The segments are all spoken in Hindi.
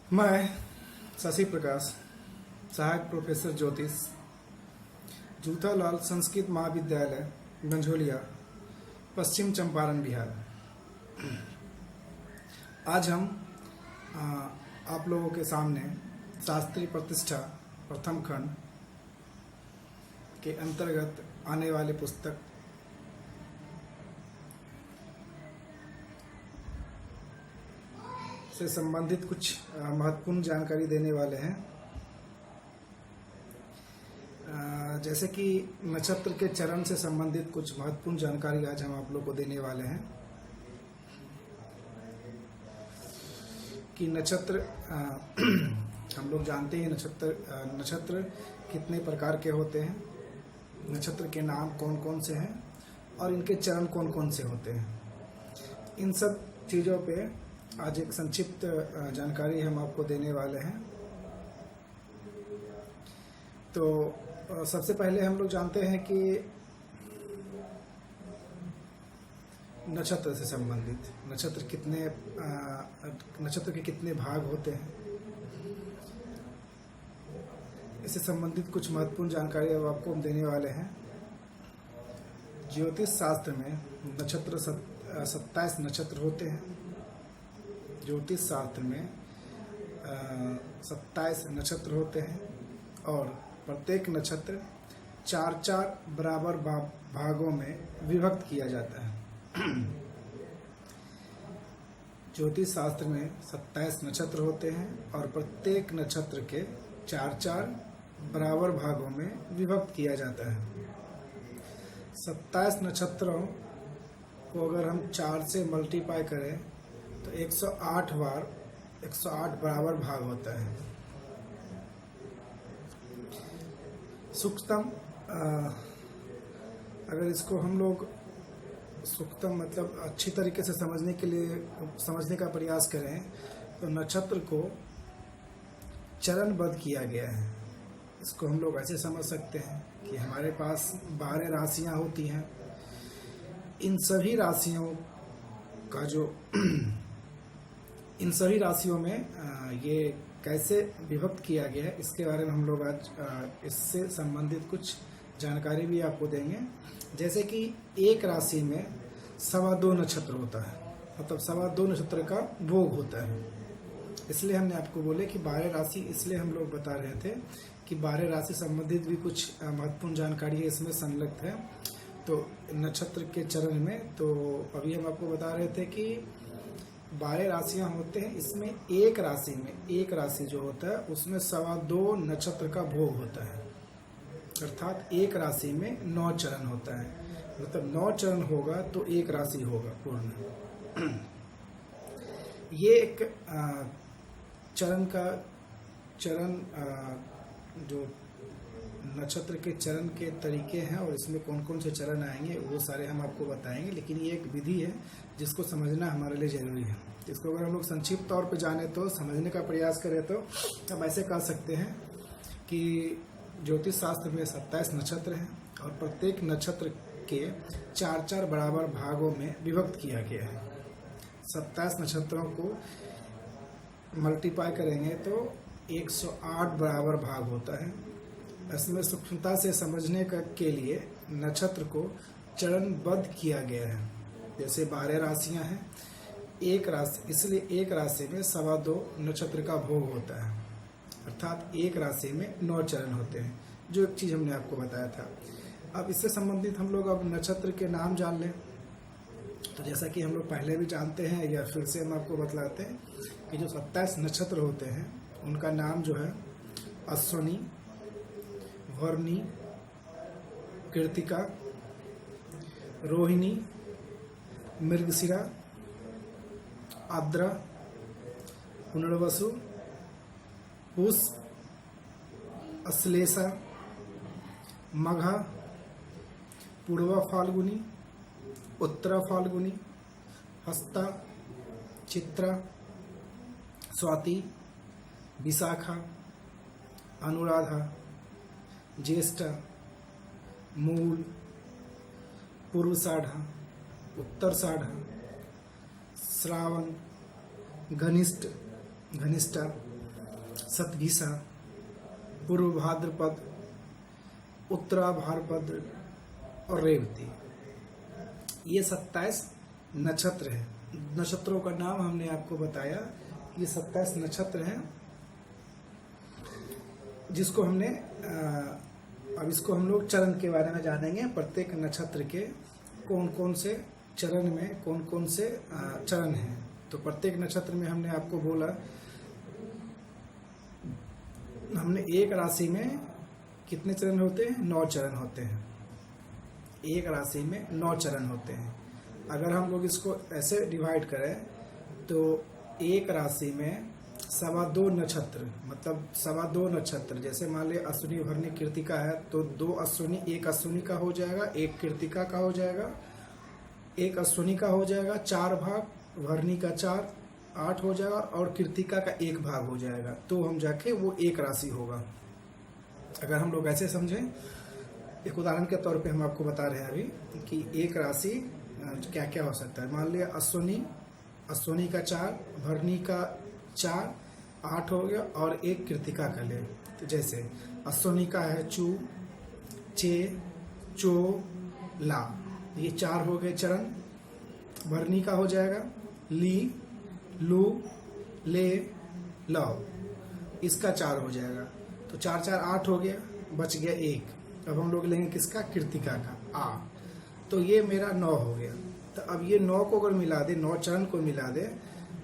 मैं शशि प्रकाश, सहायक प्रोफेसर ज्योतिष, जूथालाल संस्कृत महाविद्यालय गंझोलिया, पश्चिम चंपारण, बिहार। आज हम आप लोगों के सामने शास्त्रीय प्रतिष्ठा प्रथम खंड के अंतर्गत आने वाले पुस्तक से संबंधित कुछ महत्वपूर्ण जानकारी देने वाले हैं। जैसे कि नक्षत्र के चरण से संबंधित कुछ महत्वपूर्ण जानकारी आज हम आप लोग को देने वाले हैं कि नक्षत्र हम लोग जानते हैं नक्षत्र कितने प्रकार के होते हैं, नक्षत्र के नाम कौन कौन से हैं और इनके चरण कौन कौन से होते हैं। इन सब चीज़ों पे आज एक संक्षिप्त जानकारी हम आपको देने वाले हैं। तो सबसे पहले हम लोग जानते हैं कि नक्षत्र से संबंधित नक्षत्र के कितने भाग होते हैं, इससे संबंधित कुछ महत्वपूर्ण जानकारी अब आपको हम देने वाले हैं। ज्योतिष शास्त्र में नक्षत्र 27 नक्षत्र होते हैं। ज्योतिष शास्त्र में 27 नक्षत्र होते हैं और प्रत्येक नक्षत्र 4-4 बराबर भागों में विभक्त किया जाता है। ज्योतिष शास्त्र में 27 नक्षत्र होते हैं और प्रत्येक नक्षत्र के 4-4 बराबर भागों में विभक्त किया जाता है। 27 नक्षत्रों को अगर हम 4 से मल्टीप्लाई करें तो 108 बराबर भाग होता है। सूक्ष्म अगर इसको हम लोग सूक्ष्म मतलब अच्छी तरीके से समझने का प्रयास करें तो नक्षत्र को चरणबद्ध किया गया है। इसको हम लोग ऐसे समझ सकते हैं कि हमारे पास 12 राशियां होती हैं। इन सभी राशियों में ये कैसे विभक्त किया गया है, इसके बारे में हम लोग आज इससे संबंधित कुछ जानकारी भी आपको देंगे। जैसे कि एक राशि में 2.25 नक्षत्र होता है, मतलब 2.25 नक्षत्र का भोग होता है। इसलिए हमने आपको बोले कि 12 राशि, इसलिए हम लोग बता रहे थे कि 12 राशि संबंधित भी कुछ महत्वपूर्ण जानकारी है इसमें संलग्न है। तो नक्षत्र के चरण में तो अभी हम आपको बता रहे थे कि 12 राशियां होते हैं। इसमें एक राशि जो होता है उसमें 2.25 नक्षत्र का भोग होता है, अर्थात एक राशि में 9 चरण होता है। मतलब 9 चरण होगा तो एक राशि होगा पूर्ण। ये एक चरण जो नक्षत्र के चरण के तरीके हैं और इसमें कौन कौन से चरण आएंगे वो सारे हम आपको बताएंगे। लेकिन ये एक विधि है जिसको समझना हमारे लिए जरूरी है। इसको अगर हम लोग संक्षिप्त तौर पे जाने तो समझने का प्रयास करें तो हम ऐसे कह सकते हैं कि ज्योतिष शास्त्र में 27 नक्षत्र हैं और प्रत्येक नक्षत्र के 4-4 बराबर भागों में विभक्त किया गया है। 27 नक्षत्रों को मल्टीप्लाई करेंगे तो 108 बराबर भाग होता है। इसमें सूक्ष्मता से समझने के लिए नक्षत्र को चरणबद्ध किया गया है। जैसे 12 राशियां हैं, इसलिए एक राशि में 2.25 नक्षत्र का भोग होता है, अर्थात एक राशि में 9 चरण होते हैं, जो एक चीज हमने आपको बताया था। अब इससे संबंधित हम लोग अब नक्षत्र के नाम जान लें। तो जैसा कि हम लोग पहले भी जानते हैं या फिर से हम आपको बतलाते हैं कि जो 27 नक्षत्र होते हैं उनका नाम जो है अश्विनी, भरणी, कृतिका, रोहिणी, मृगशिरा, आद्रा, पुनर्वसु, पुष, अश्लेषा, मघा, पूर्वा फाल्गुनी, उत्तरा फाल्गुनी, हस्ता, चित्रा, स्वाति, विशाखा, अनुराधा, ज्येष्ठा, मूल, पूर्वषाढ़ा, उत्तरषाढ़ा, श्रावण, घनिष्ठा, शतभिषा, पूर्व भाद्रपद, उत्तरा भाद्रपद और रेवती। ये 27 नक्षत्र है। नक्षत्रों का नाम हमने आपको बताया। ये 27 नक्षत्र हैं जिसको हमने अब इसको हम लोग चरण के बारे में जानेंगे। प्रत्येक नक्षत्र के कौन कौन से चरण में कौन कौन से चरण हैं। तो प्रत्येक नक्षत्र में हमने आपको बोला, हमने एक राशि में कितने चरण होते हैं? 9 चरण होते हैं। एक राशि में 9 चरण होते हैं। अगर हम लोग इसको ऐसे डिवाइड करें तो एक राशि में 2.25 नक्षत्र, मतलब 2.25 नक्षत्र, जैसे मान लिया अश्विनी भरनी कृतिका है तो 2 अश्विनी, एक अश्विनी का हो जाएगा, एक कृतिका का हो जाएगा, एक अश्विनी का हो जाएगा, 4 भाग, भरनी का 4, 8 हो जाएगा और कृतिका का 1 भाग हो जाएगा। तो हम जाके वो एक राशि होगा। अगर हम लोग ऐसे समझें, एक उदाहरण के तौर पे हम आपको बता रहे हैं अभी कि एक राशि क्या क्या हो सकता है। मान लिया अश्विनी का 4, भरनी का 4, 8 हो गया और एक कृतिका का ले। तो जैसे अश्विनी का है चू, चे, चो, ला, ये 4 हो गए चरण। भरनी का हो जाएगा ली, लू, ले, लाओ, इसका 4 हो जाएगा। तो 4 4 8 हो गया, बच गया 1। अब हम लोग लेंगे किसका? कृतिका का, आ। तो ये मेरा 9 हो गया। तो अब ये 9 को अगर मिला दे, 9 चरण को मिला दे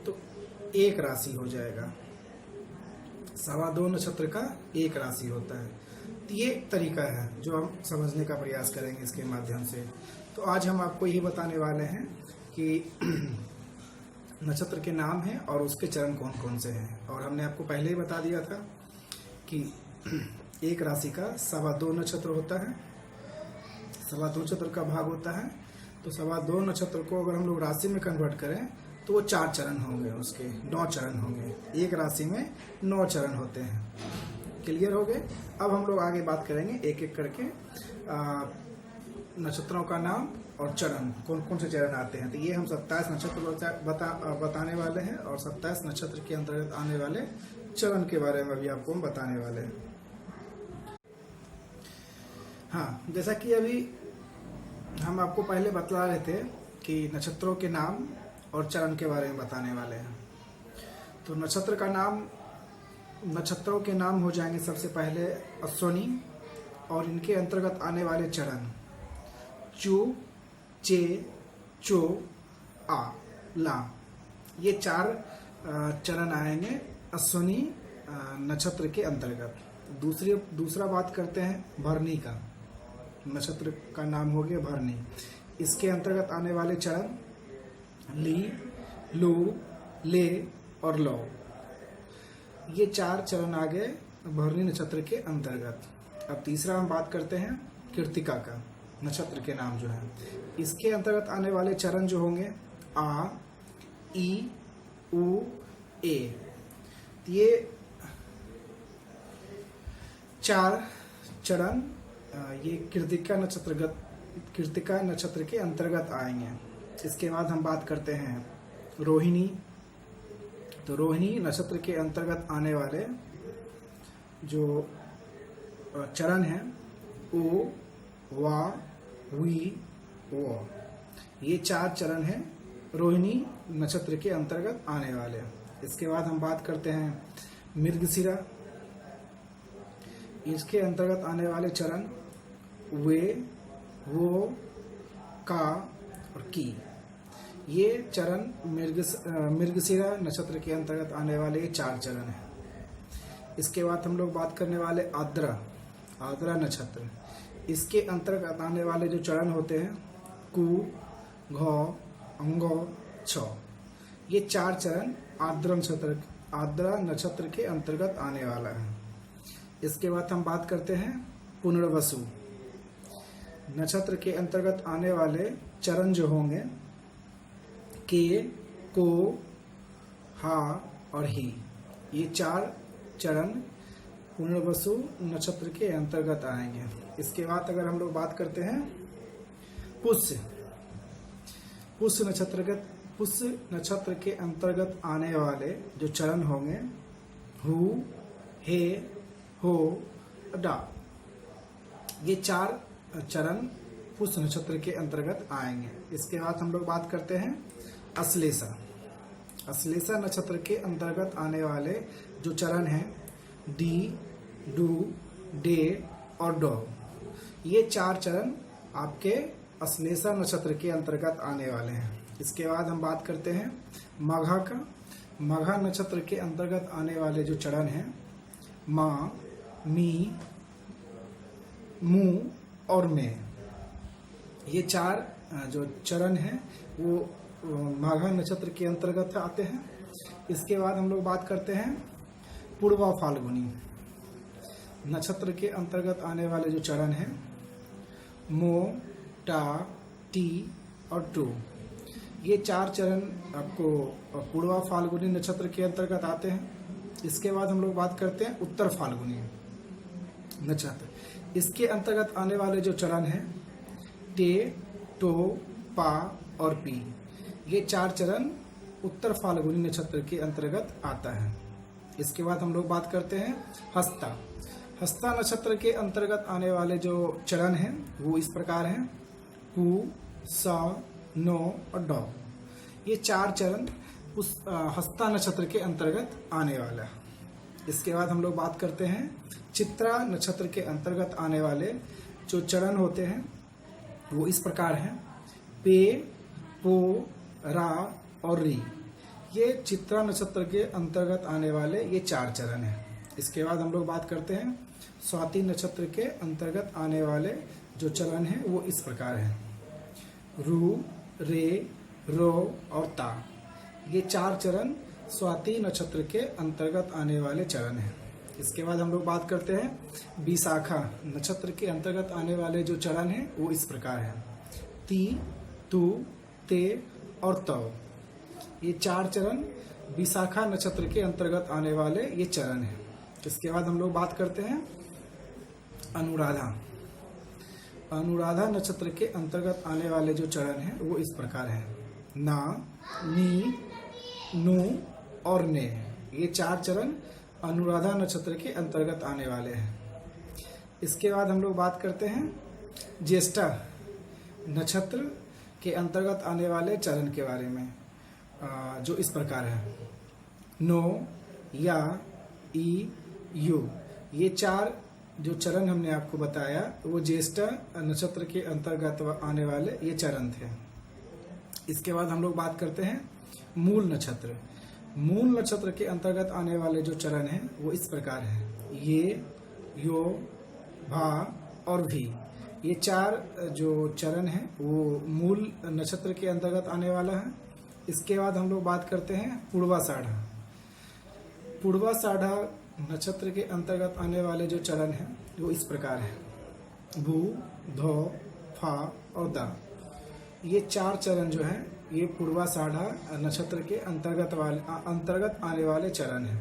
तो एक राशि हो जाएगा। 2.25 नक्षत्र का एक राशि होता है। तो ये तरीका है जो हम समझने का प्रयास करेंगे इसके माध्यम से। तो आज हम आपको यही बताने वाले हैं कि नक्षत्र के नाम हैं और उसके चरण कौन कौन से हैं। और हमने आपको पहले ही बता दिया था कि एक राशि का 2.25 नक्षत्र होता है, 2.25 नक्षत्र का भाग होता है। तो 2.25 नक्षत्र को अगर हम लोग राशि में कन्वर्ट करें तो वो 4 चरण होंगे, उसके 9 चरण होंगे। एक राशि में 9 चरण होते हैं। क्लियर हो गए? अब हम लोग आगे बात करेंगे एक एक करके नक्षत्रों का नाम और चरण, कौन कौन से चरण आते हैं। तो ये हम 27 नक्षत्र बताने वाले हैं और 27 नक्षत्र के अंतर्गत आने वाले चरण के बारे में भी आपको हम बताने वाले हैं। हाँ, जैसा कि अभी हम आपको पहले बतला रहे थे कि नक्षत्रों के नाम और चरण के बारे में बताने वाले हैं। तो नक्षत्र का नाम, नक्षत्रों के नाम हो जाएंगे सबसे पहले अश्विनी और इनके अंतर्गत आने वाले चरण चू, चे, चो, आ, ला। ये 4 चरण आएंगे अश्विनी नक्षत्र के अंतर्गत। दूसरा बात करते हैं भरनी का। नक्षत्र का नाम हो गया भरनी। इसके अंतर्गत आने वाले चरण ली, लू, ले और लो। ये 4 चरण आ गए भरनी नक्षत्र के अंतर्गत। अब तीसरा हम बात करते हैं कृतिका का, नक्षत्र के नाम जो है। इसके अंतर्गत आने वाले चरण जो होंगे आ, ई, उ, ए। ये 4 चरण ये कृतिका नक्षत्र के अंतर्गत आएंगे। इसके बाद हम बात करते हैं रोहिणी। तो रोहिणी नक्षत्र के अंतर्गत आने वाले जो चरण हैं ओ, वा, वी, वो। ये 4 चरण हैं रोहिणी नक्षत्र के अंतर्गत आने वाले। इसके बाद हम बात करते हैं मृगशिरा। इसके अंतर्गत आने वाले चरण वे, वो, का और की। ये चरण मृगशिरा नक्षत्र के अंतर्गत आने वाले ये 4 चरण हैं। इसके बाद हम लोग बात करने वाले आद्रा नक्षत्र। इसके अंतर्गत आने वाले जो चरण होते हैं कु, घ, अंगो, छ। ये 4 चरण आद्रा नक्षत्र के अंतर्गत आने वाला है। इसके बाद हम बात करते हैं पुनर्वसु नक्षत्र के अंतर्गत आने वाले चरण जो होंगे के, को, हा और ही। ये 4 चरण पुनर्वसु नक्षत्र के अंतर्गत आएंगे। इसके बाद अगर हम लोग बात करते हैं पुष्य नक्षत्र के अंतर्गत आने वाले जो चरण होंगे हु, हे, हो, डा। ये 4 चरण पुष्य नक्षत्र के अंतर्गत आएंगे। इसके बाद हम लोग बात करते हैं अश्लेषा। अश्लेषा नक्षत्र के अंतर्गत आने वाले जो चरण हैं डी, डू, डे और डो। ये 4 चरण आपके अश्लेषा नक्षत्र के अंतर्गत आने वाले हैं। इसके बाद हम बात करते हैं मघा का। मघा नक्षत्र के अंतर्गत आने वाले जो चरण हैं मा, मी, मू और में। ये 4 जो चरण हैं वो माघा नक्षत्र के अंतर्गत आते हैं। इसके बाद हम लोग बात करते हैं पूर्वा फाल्गुनी नक्षत्र के अंतर्गत आने वाले जो चरण हैं मो, टा, टी और टू। ये 4 चरण आपको पूर्वा फाल्गुनी नक्षत्र के अंतर्गत आते हैं। इसके बाद हम लोग बात करते हैं उत्तर फाल्गुनी नक्षत्र। इसके अंतर्गत आने वाले जो चरण हैं टे, टो, पा और पी। ये 4 चरण उत्तर फाल्गुनी नक्षत्र के अंतर्गत आता है। इसके बाद हम लोग बात करते हैं हस्ता। हस्ता नक्षत्र के अंतर्गत आने वाले जो चरण हैं वो इस प्रकार हैं हु, सा, नो और डॉ। ये 4 चरण उस हस्ता नक्षत्र के अंतर्गत आने वाला है। इसके बाद हम लोग बात करते हैं चित्रा नक्षत्र के अंतर्गत आने वाले जो चरण होते हैं वो इस प्रकार हैं पे, पो, रा और री। ये चित्रा नक्षत्र के अंतर्गत आने वाले ये 4 चरण हैं। इसके बाद हम लोग बात करते हैं स्वाति नक्षत्र के अंतर्गत आने वाले जो चरण हैं वो इस प्रकार हैं रू, रे, रो और ता। ये 4 चरण स्वाति नक्षत्र के अंतर्गत आने वाले चरण हैं। इसके बाद हम लोग बात करते हैं विशाखा नक्षत्र के अंतर्गत आने वाले जो चरण हैं वो इस प्रकार हैं ती, तू, ते और तव। ये 4 चरण विशाखा नक्षत्र के अंतर्गत आने वाले ये चरण हैं। इसके बाद हम लोग बात करते हैं अनुराधा। अनुराधा नक्षत्र के अंतर्गत आने वाले जो चरण हैं वो इस प्रकार हैं ना, नी, नू और ने। ये 4 चरण अनुराधा नक्षत्र के अंतर्गत आने वाले हैं। इसके बाद हम लोग बात करते हैं ज्येष्ठा नक्षत्र के अंतर्गत आने वाले चरण के बारे में जो इस प्रकार है नो, या, ई, यू। ये 4 जो चरण हमने आपको बताया वो ज्येष्ठा नक्षत्र के अंतर्गत आने वाले ये चरण थे। इसके बाद हम लोग बात करते हैं मूल नक्षत्र। मूल नक्षत्र के अंतर्गत आने वाले जो चरण हैं वो इस प्रकार हैं ये, यो, भा और भी। ये 4 जो चरण हैं वो मूल नक्षत्र के अंतर्गत आने वाला है। इसके बाद हम लोग बात करते हैं पूर्वाषाढ़ा। पूर्वाषाढ़ा नक्षत्र के अंतर्गत आने वाले जो चरण हैं वो इस प्रकार हैं भू, धो, फा और दा। ये 4 चरण जो हैं ये पूर्वाषाढ़ा नक्षत्र के अंतर्गत आने वाले चरण हैं।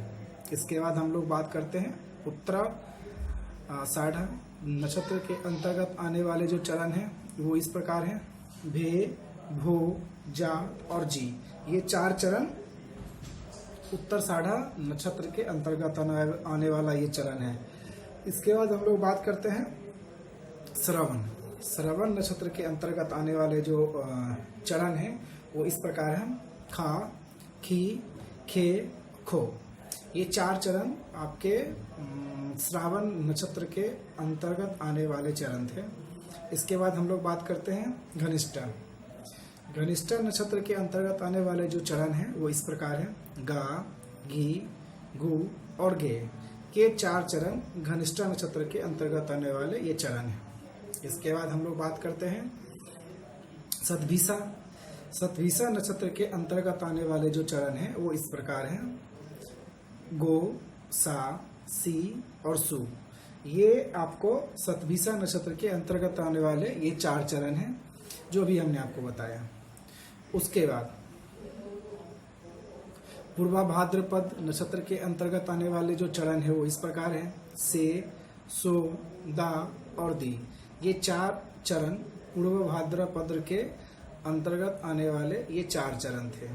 इसके बाद हम लोग बात करते हैं उत्तराषाढ़ा नक्षत्र के अंतर्गत आने वाले जो चरण हैं वो इस प्रकार हैं भे, भो, जा और जी। ये 4 चरण उत्तराषाढ़ा नक्षत्र के अंतर्गत आने वाला ये चरण है। इसके बाद हम लोग बात करते हैं श्रवण। श्रवण नक्षत्र के अंतर्गत आने वाले जो चरण हैं वो इस प्रकार हैं खा, खी, खे, खो। ये 4 चरण आपके श्रावण नक्षत्र के अंतर्गत आने वाले चरण थे। इसके बाद हम लोग बात करते हैं घनिष्ठा। घनिष्ठा नक्षत्र के अंतर्गत आने वाले जो चरण हैं वो इस प्रकार हैं गा, घी, गु और गे। ये 4 चरण घनिष्ठा नक्षत्र के अंतर्गत आने वाले ये चरण हैं। इसके बाद हम लोग बात करते हैं सतभिषा। सतभिषा नक्षत्र के अंतर्गत आने वाले जो चरण हैं वो इस प्रकार हैं गो, सा, सी और सु। ये आपको सतभिषा नक्षत्र के अंतर्गत आने वाले ये 4 चरण हैं जो भी हमने आपको बताया। उसके बाद पूर्वा भाद्रपद नक्षत्र के अंतर्गत आने वाले जो चरण है वो इस प्रकार हैं से, सो, दा और दी। ये 4 चरण पूर्व भाद्रपद के अंतर्गत आने वाले ये 4 चरण थे।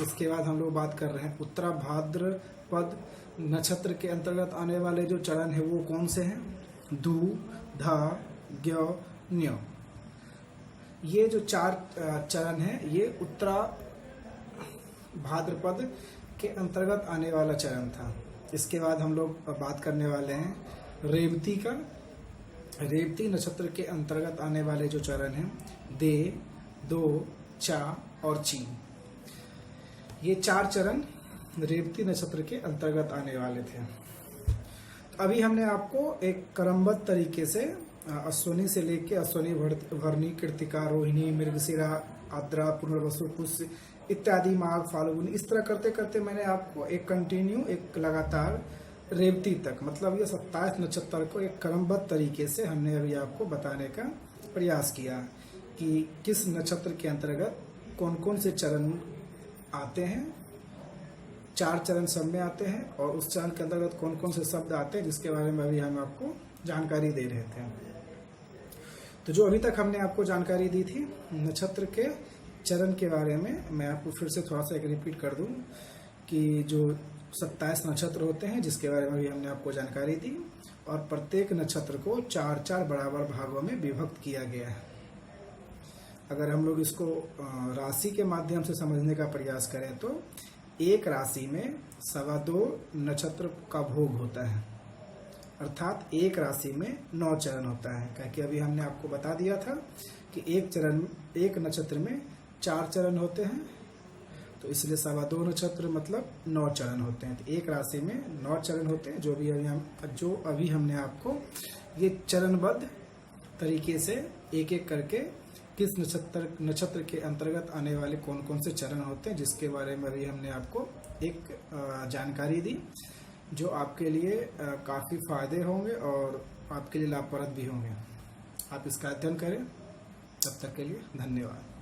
इसके बाद हम लोग बात कर रहे हैं उत्तरा भाद्रपद नक्षत्र के अंतर्गत आने वाले जो चरण है वो कौन से हैं? धू, धा, ज्ञ, न्य। ये जो 4 चरण है ये उत्तरा भाद्रपद के अंतर्गत आने वाला चरण था। इसके बाद हम लोग बात करने वाले हैं रेवती का। रेवती नक्षत्र के अंतर्गत आने वाले जो चरण हैं दे, दो, चा और ची। ये 4 चरण रेवती नक्षत्र के अंतर्गत आने वाले थे। अभी हमने आपको एक क्रमबद्ध तरीके से अश्विनी से लेके अश्विनी, भरणी, कृतिका, रोहिणी, मृगशिरा, आद्रा, पुनर्वसु, पुष्य इत्यादि, माघ, फाल्गुन, इस तरह करते करते मैंने आपको एक कंटिन्यू, एक लगातार रेवती तक, मतलब ये 27 नक्षत्र को एक क्रमबद्ध तरीके से हमने अभी आपको बताने का प्रयास किया कि किस नक्षत्र के अंतर्गत कौन कौन से चरण आते हैं। 4 चरण सब में आते हैं और उस चरण के अंतर्गत कौन कौन से शब्द आते हैं जिसके बारे में अभी हम आपको जानकारी दे रहे थे। तो जो अभी तक हमने आपको जानकारी दी थी नक्षत्र के चरण के बारे में, मैं आपको फिर से थोड़ा सा एक रिपीट कर दूं कि जो 27 नक्षत्र होते हैं जिसके बारे में भी हमने आपको जानकारी दी, और प्रत्येक नक्षत्र को 4-4 बराबर भागों में विभक्त किया गया है। अगर हम लोग इसको राशि के माध्यम से समझने का प्रयास करें तो एक राशि में 2.25 नक्षत्र का भोग होता है, अर्थात एक राशि में 9 चरण होता है। क्योंकि अभी हमने आपको बता दिया था कि एक नक्षत्र में 4 चरण होते हैं, तो इसलिए 2.25 नक्षत्र मतलब 9 चरण होते हैं। तो एक राशि में 9 चरण होते हैं, जो अभी हमने आपको ये चरणबद्ध तरीके से एक एक करके किस नक्षत्र के अंतर्गत आने वाले कौन कौन से चरण होते हैं जिसके बारे में अभी हमने आपको एक जानकारी दी, जो आपके लिए काफ़ी फायदे होंगे और आपके लिए लाभप्रद भी होंगे। आप इसका अध्ययन करें। तब तक के लिए धन्यवाद।